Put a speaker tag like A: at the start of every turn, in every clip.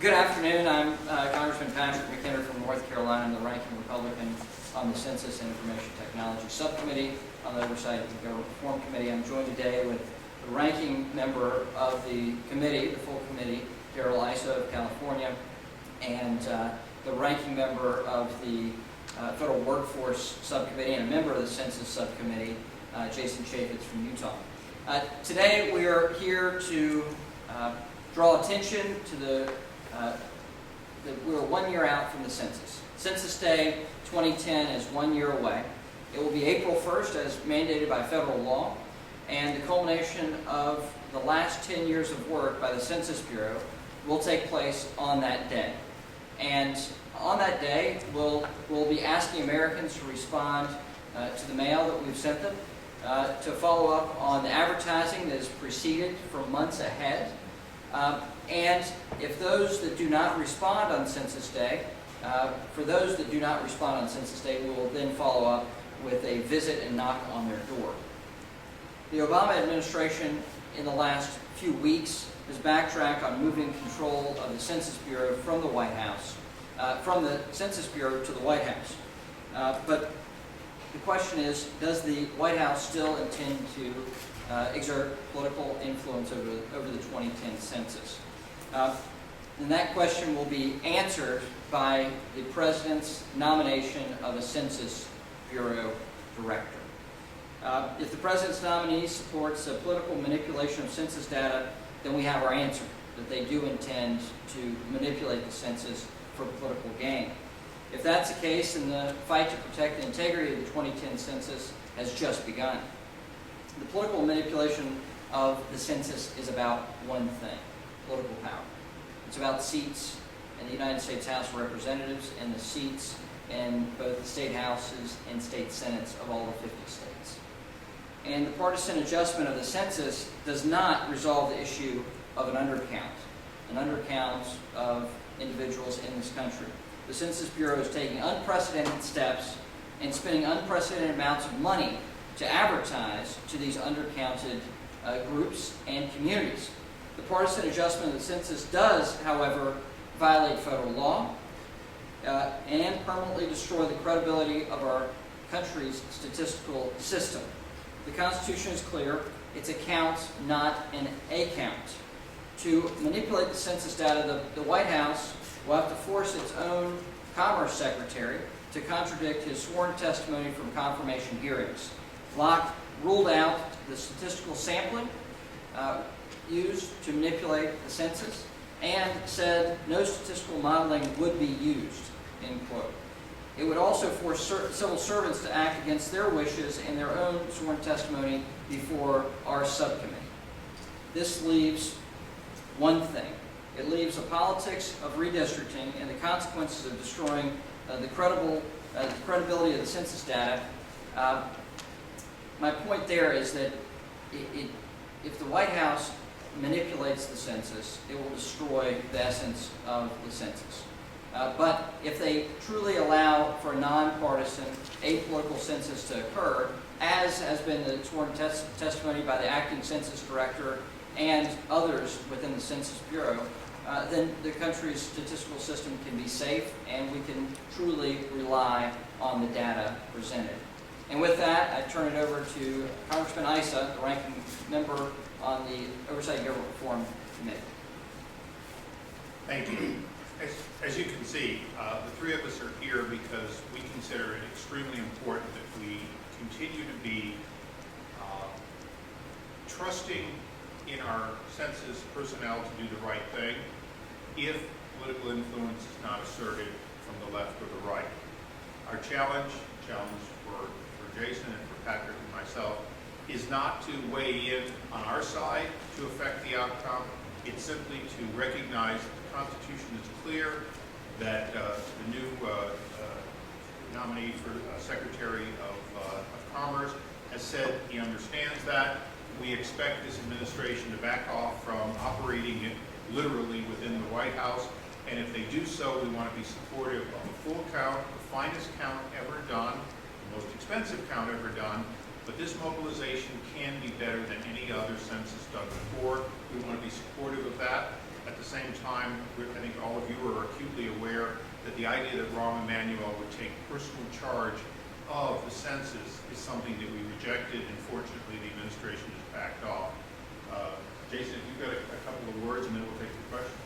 A: Good afternoon. I'm Congressman Patrick McKinnon from North Carolina. I'm the ranking Republican on the Census and Information Technology Subcommittee on the Oversight and Government Reform Committee. I'm joined today with the ranking member of the committee, the full committee, Darrell Issa of California, and the ranking member of the Federal Workforce Subcommittee and a member of the Census Subcommittee, Jason Chaffetz from Utah. Today we are here to draw attention to we're 1 year out from the census. Census Day 2010 is 1 year away. It will be April 1st as mandated by federal law, and the culmination of the last 10 years of work by the Census Bureau will take place on that day. And on that day, we'll be asking Americans to respond to the mail that we've sent them, to follow up on the advertising that is preceded for months ahead. And if those that do not respond on Census Day, for those that do not respond on Census Day, we will then follow up with a visit and knock on their door. The Obama administration in the last few weeks has backtracked on moving control of the Census Bureau from the White House, from the Census Bureau to the White House. But the question is, does the White House still intend to exert political influence over the 2010 census? And that question will be answered by the President's nomination of a Census Bureau director. If the President's nominee supports a political manipulation of census data, then we have our answer, that they do intend to manipulate the census for political gain. If that's the case, then the fight to protect the integrity of the 2010 census has just begun. The political manipulation of the census is about one thing: political power. It's about seats in the United States House of Representatives and the seats in both the state houses and state senates of all the 50 states. And the partisan adjustment of the census does not resolve the issue of an undercount of individuals in this country. The Census Bureau is taking unprecedented steps and spending unprecedented amounts of money to advertise to these undercounted groups and communities. The partisan adjustment of the census does, however, violate federal law and permanently destroy the credibility of our country's statistical system. The Constitution is clear. It's a count, not an a count. To manipulate the census data, the White House will have to force its own Commerce Secretary to contradict his sworn testimony from confirmation hearings. Locke ruled out the statistical sampling used to manipulate the census and said no statistical modeling would be used, end quote. It would also force civil servants to act against their wishes and their own sworn testimony before our subcommittee. This leaves one thing. It leaves a politics of redistricting and the consequences of destroying the credibility of the census data. My point there is that if the White House manipulates the census, it will destroy the essence of the census. But if they truly allow for a nonpartisan, apolitical census to occur, as has been the sworn testimony by the acting census director and others within the Census Bureau, then the country's statistical system can be safe and we can truly rely on the data presented. And with that, I turn it over to Congressman Issa, the ranking member on the Oversight and Government Reform Committee.
B: Thank you. As you can see, the three of us are here because we consider it extremely important that we continue to be trusting in our census personnel to do the right thing if political influence is not asserted from the left or the right. Our challenge for Jason and for Patrick and myself is not to weigh in on our side to affect the outcome. It's simply to recognize that the Constitution is clear, that the new nominee for Secretary of Commerce has said he understands that. We expect this administration to back off from operating it literally within the White House, and if they do so, we want to be supportive of a full count, the finest count ever done, the most expensive count ever done, but this mobilization can be better than any other census done before. We want to be supportive of that. At the same time, I think all of you are acutely aware that the idea that Rahm Emanuel would take personal charge of the census is something that we rejected, and fortunately the administration has backed off. Jason, if you've got a couple of words, and then we'll take your questions.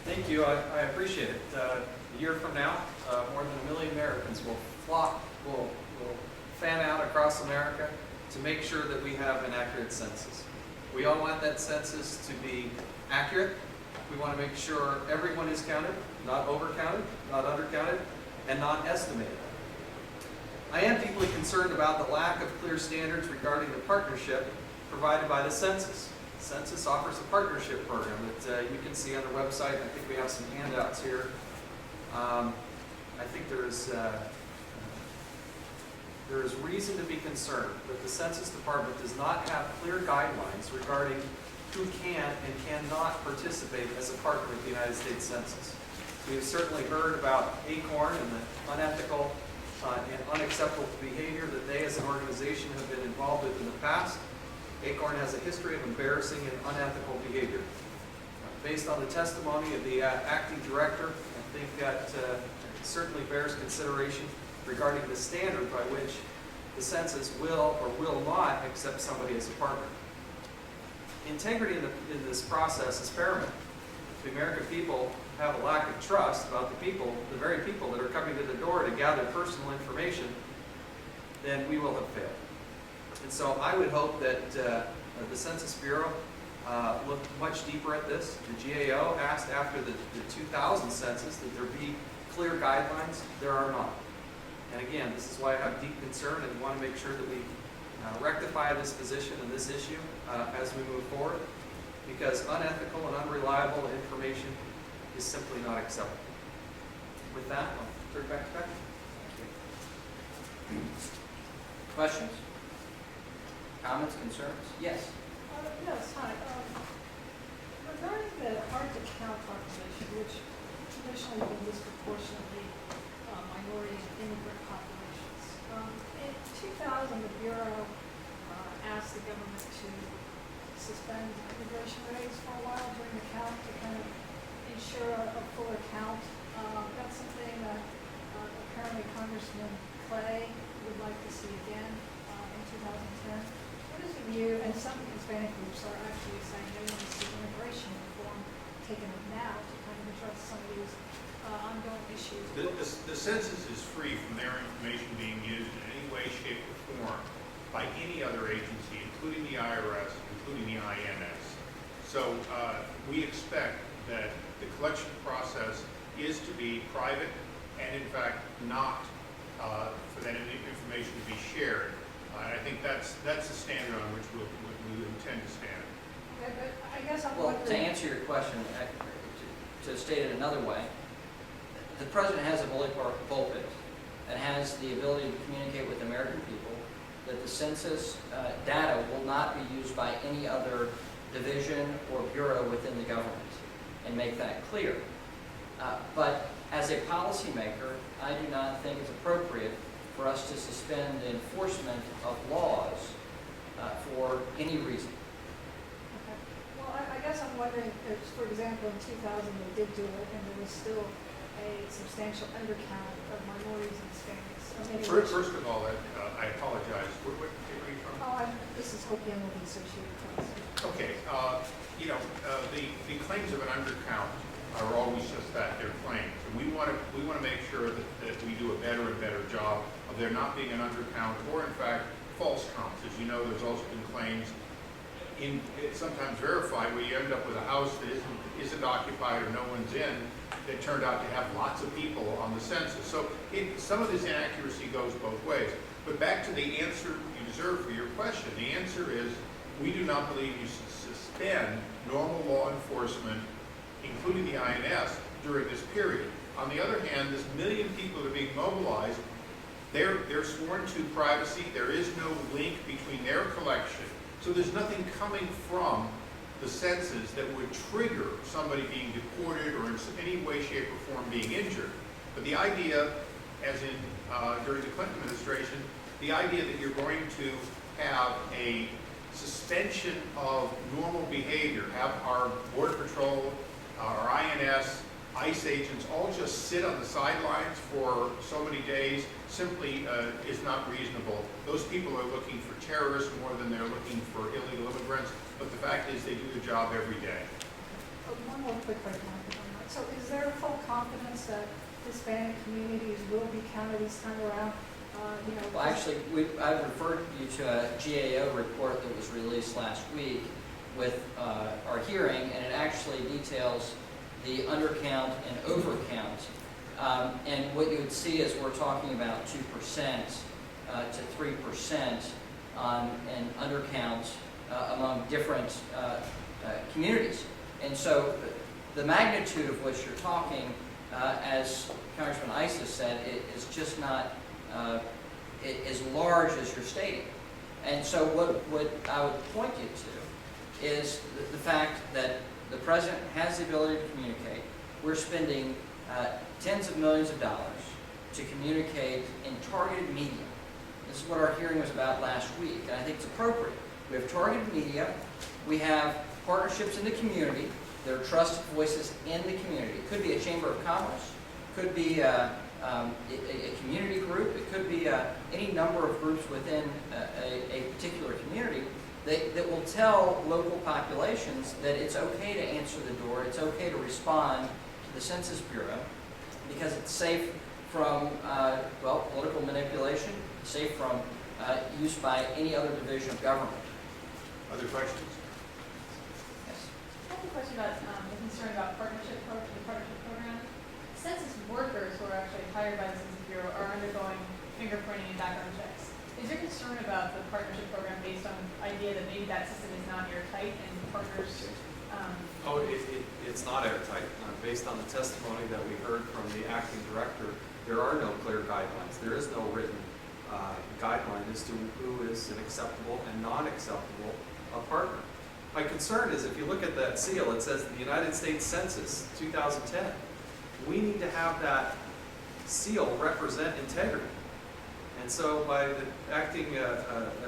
C: Thank you. I appreciate it. A year from now, more than 1 million Americans will fan out across America to make sure that we have an accurate census. We all want that census to be accurate. We want to make sure everyone is counted, not overcounted, not undercounted, and not estimated. I am deeply concerned about the lack of clear standards regarding the partnership provided by the census. The census offers a partnership program that you can see on their website. I think we have some handouts here. I think there is reason to be concerned that the Census Department does not have clear guidelines regarding who can and cannot participate as a partner with the United States Census. We have certainly heard about ACORN and the unethical and unacceptable behavior that they as an organization have been involved with in the past. ACORN has a history of embarrassing and unethical behavior. Based on the testimony of the acting director, I think that certainly bears consideration regarding the standard by which the census will or will not accept somebody as a partner. Integrity in this process is paramount. If the American people have a lack of trust about the very people that are coming to the door to gather personal information, then we will have failed. And so I would hope that the Census Bureau looked much deeper at this. The GAO asked after the 2000 census that there be clear guidelines. There are not. And again, this is why I have deep concern and want to make sure that we rectify this position and this issue as we move forward, because unethical and unreliable information is simply not acceptable. With that, I'll turn it back to Becky.
A: Questions? Comments, concerns? Yes.
D: Yes, hi. Regarding the hard-to-count population, which traditionally have been disproportionately minority and immigrant populations, in 2000, the Bureau asked the government to suspend immigration raids for a while during the count to kind of ensure a fuller count. That's something that apparently Congressman Clay would like to see again in 2010. What is your view, and some Hispanic groups are actually saying they want to see immigration reform taken up now to kind of address some of these ongoing issues?
B: The census is free from their information being used in any way, shape, or form by any other agency, including the IRS, including the INS. So we expect that the collection process is to be private and, in fact, not for that information to be shared. I think that's the standard on which we intend to stand.
D: Yeah, but I guess I'm
A: Well, to
D: wondering.
A: answer your question, to state it another way, the president has a bulletproof pulpit and has the ability to communicate with the American people that the census data will not be used by any other division or bureau within the government, and make that clear. But as a policymaker, I do not think it's appropriate for us to suspend the enforcement of laws for any reason.
D: Okay. Well, I guess I'm wondering if, for example, in 2000 they did do it, and there was still a substantial undercount of minorities and Hispanics.
B: First of all, I apologize. Where are you from?
D: This is Hopi with the Associated Press.
B: Okay. The claims of an undercount are always just that, they're claims. And we want to make sure that we do a better and better job of there not being an undercount or, in fact, false counts. As you know, there's also been claims, sometimes verified, where you end up with a house that isn't occupied or no one's in, that turned out to have lots of people on the census. So some of this inaccuracy goes both ways. But back to the answer you deserve for your question, the answer is we do not believe you should suspend normal law enforcement, including the INS, during this period. On the other hand, this 1 million people that are being mobilized, they're sworn to privacy. There is no link between their collection. So there's nothing coming from the census that would trigger somebody being deported or in any way, shape, or form being injured. But the idea, as in during the Clinton administration, the idea that you're going to have a suspension of normal behavior, have our Border Patrol, our INS, ICE agents all just sit on the sidelines for so many days simply is not reasonable. Those people are looking for terrorists more than they're looking for illegal immigrants, but the fact is they do the job every day.
D: One more quick question. So is there full confidence that Hispanic communities will be counted this time around?
A: Well, actually, I referred you to a GAO report that was released last week with our hearing, and it actually details the undercount and overcount. And what you would see is we're talking about 2% to 3% on an undercount among different communities. And so the magnitude of which you're talking, as Congressman Isis said, is just not as large as you're stating. And so what I would point you to is the fact that the President has the ability to communicate. We're spending tens of millions of dollars to communicate in targeted media. This is what our hearing was about last week, and I think it's appropriate. We have targeted media. We have partnerships in the community. There are trusted voices in the community. It could be a chamber of commerce. It could be a community group. It could be any number of groups within a particular community that will tell local populations that it's okay to answer the door, it's okay to respond to the Census Bureau because it's safe from, political manipulation, safe from use by any other division of government.
B: Other questions?
A: Yes.
E: I have a question about the concern about the partnership program. Census workers who are actually hired by the Census Bureau are undergoing fingerprinting and background checks. Is your concern about the partnership program based on the idea that maybe that system is not airtight and partners?
C: It's not airtight. Based on the testimony that we heard from the acting director, there are no clear guidelines. There is no written guideline as to who is an acceptable and non-acceptable partner. My concern is if you look at that seal, it says the United States Census 2010. We need to have that seal represent integrity. And so by the acting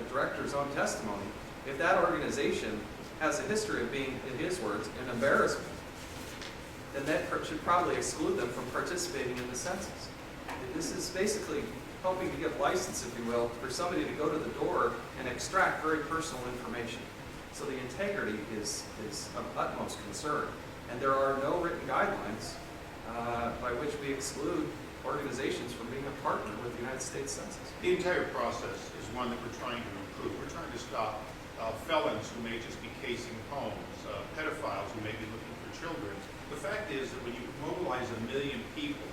C: director's own testimony, if that organization has a history of being, in his words, an embarrassment, then that should probably exclude them from participating in the census. And this is basically helping to give license, if you will, for somebody to go to the door and extract very personal information. So the integrity is of utmost concern. And there are no written guidelines by which we exclude organizations from being a partner with the United States Census.
B: The entire process is one that we're trying to improve. We're trying to stop felons who may just be casing homes, pedophiles who may be looking for children. The fact is that when you mobilize 1 million people,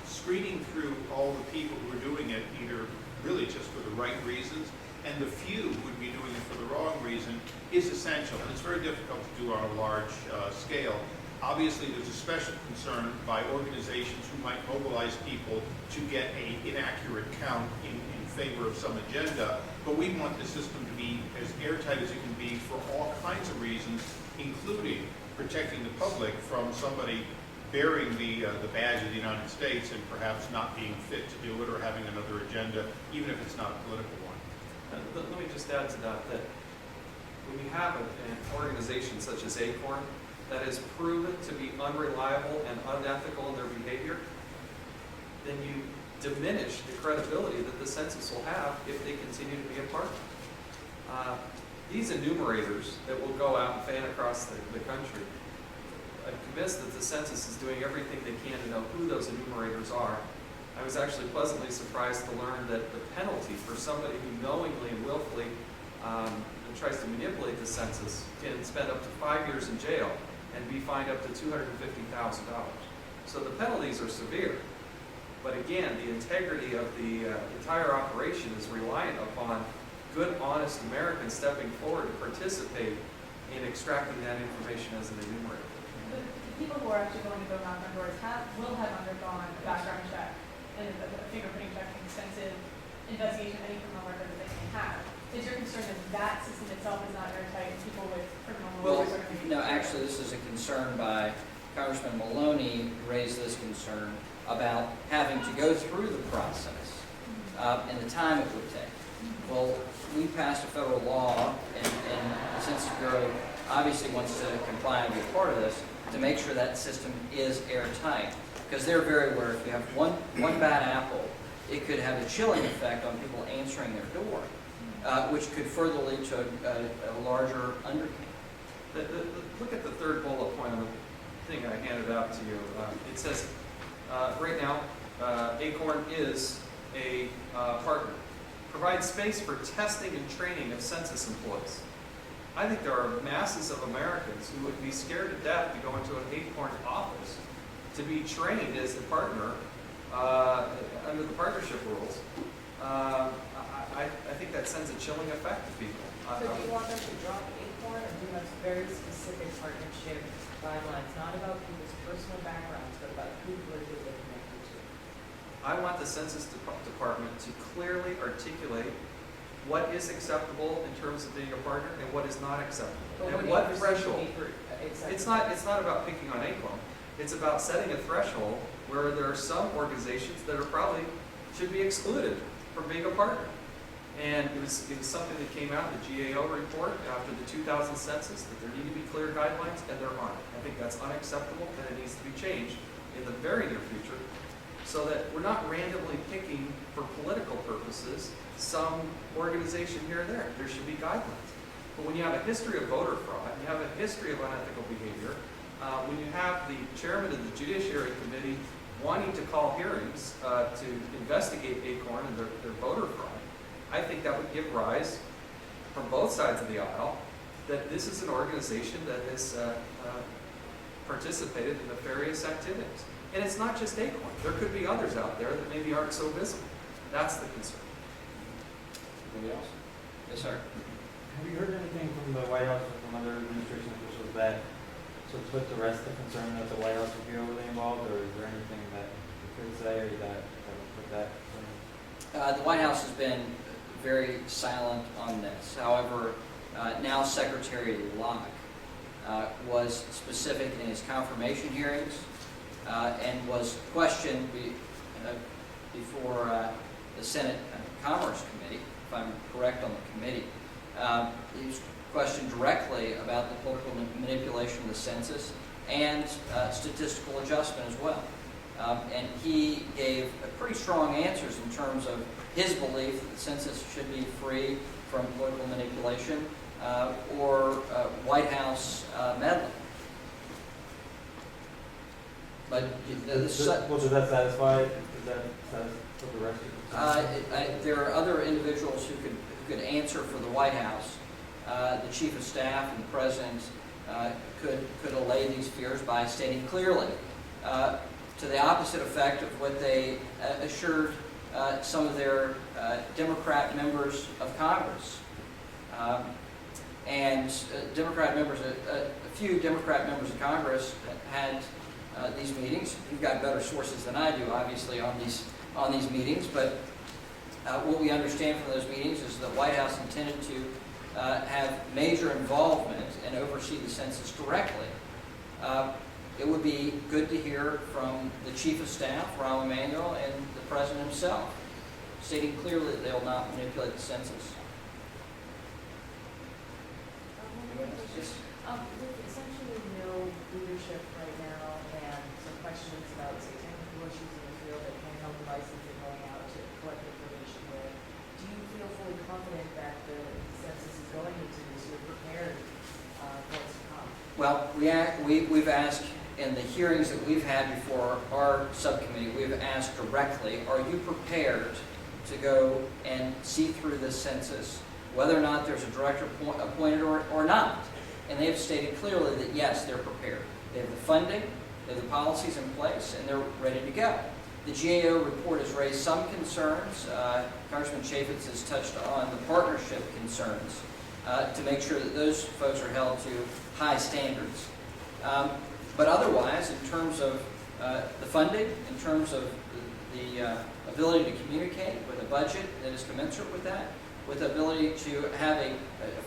B: screening through all the people who are doing it either really just for the right reasons and the few who would be doing it for the wrong reason is essential. And it's very difficult to do on a large scale. Obviously, there's a special concern by organizations who might mobilize people to get an inaccurate count in favor of some agenda, but we want the system to be as airtight as it can be for all kinds of reasons, including protecting the public from somebody bearing the badge of the United States and perhaps not being fit to do it or having another agenda, even if it's not a political one.
C: Let me just add to that when you have an organization such as ACORN that is proven to be unreliable and unethical in their behavior, then you diminish the credibility that the census will have if they continue to be a partner. These enumerators that will go out and fan across the country, I'm convinced that the census is doing everything they can to know who those enumerators are. I was actually pleasantly surprised to learn that the penalty for somebody who knowingly and willfully tries to manipulate the census can spend up to 5 years in jail and be fined up to $250,000. So the penalties are severe. But again, the integrity of the entire operation is reliant upon good, honest Americans stepping forward to participate in extracting that information as an enumerator.
E: The people who are actually going to go knock on doors will have undergone a background check and a fingerprinting check, an extensive investigation of any criminal record that they may have. Is your concern that that system itself is not airtight and people with criminal records are going to be...
A: No, actually, this is a concern by Congressman Maloney, who raised this concern about having to go through the process and the time it would take. Well, we passed a federal law, and the Census Bureau obviously wants to comply and be a part of this, to make sure that system is airtight. Because they're very aware if you have one bad apple, it could have a chilling effect on people answering their door, which could further lead to a larger undercount.
C: Look at the third bullet point on the thing I handed out to you. It says, right now, Acorn is a partner. Provides space for testing and training of census employees. I think there are masses of Americans who would be scared to death to go into an Acorn office to be trained as a partner under the partnership rules. I think that sends a chilling effect to people.
F: So do you want them to drop Acorn, or do you have very specific partnership guidelines, not about people's personal backgrounds, but about who they're connected to?
C: I want the Census Department to clearly articulate what is acceptable in terms of being a partner and what is not acceptable.
F: But
C: And
F: do you
C: what
F: perceive to
C: threshold.
F: be acceptable?
C: It's not about picking on Acorn. It's about setting a threshold where there are some organizations that are probably should be excluded from being a partner. And it was something that came out in the GAO report after the 2000 census, that there need to be clear guidelines, and there aren't. I think that's unacceptable, and it needs to be changed in the very near future, so that we're not randomly picking for political purposes some organization here or there. There should be guidelines. But when you have a history of voter fraud, you have a history of unethical behavior, when you have the chairman of the Judiciary Committee wanting to call hearings to investigate Acorn and their voter fraud, I think that would give rise, from both sides of the aisle, that this is an organization that has participated in nefarious activities. And it's not just Acorn. There could be others out there that maybe aren't so visible. That's the concern.
A: Anybody else? Yes, sir.
G: Have you heard anything from the White House or from other administration officials that sort of put to rest the concern that the White House would be overly involved, or is there anything that you could say or that would put that?
A: The White House has been very silent on this. However, now Secretary Locke was specific in his confirmation hearings and was questioned before the Senate Commerce Committee, if I'm correct on the committee. He was questioned directly about the political manipulation of the census and statistical adjustment as well. And he gave pretty strong answers in terms of his belief that the census should be free from political manipulation or White House meddling. But
G: Does that satisfy? Does that satisfy the rest of the
A: there are other individuals who could answer for the White House. The Chief of Staff and the President could allay these fears by stating clearly, to the opposite effect of what they assured some of their Democrat members of Congress. And Democrat members, a few Democrat members of Congress had these meetings. You've got better sources than I do, obviously, on these meetings. But what we understand from those meetings is the White House intended to have major involvement and oversee the census directly. It would be good to hear from the Chief of Staff, Rahm Emanuel, and the President himself, stating clearly that they will not manipulate the census. Yes.
F: With essentially no leadership right now and some questions about, say, technical issues in the field that handheld devices are going out to collect information with, do you feel fully confident that the census is going into this? You're prepared for what's to come?
A: Well, we've asked in the hearings that we've had before our subcommittee, we've asked directly, are you prepared to go and see through this census, whether or not there's a director appointed or not? And they've stated clearly that yes, they're prepared. They have the funding, they have the policies in place, and they're ready to go. The GAO report has raised some concerns. Congressman Chaffetz has touched on the partnership concerns to make sure that those folks are held to high standards. But otherwise, in terms of the funding, in terms of the ability to communicate with a budget that is commensurate with that, with the ability to have a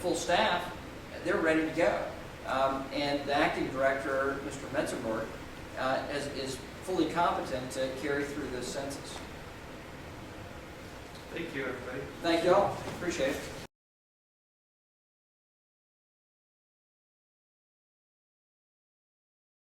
A: full staff, they're ready to go. And the acting director, Mr. Metzenberg, is fully competent to carry through this census.
C: Thank you, everybody.
A: Thank you all, appreciate it.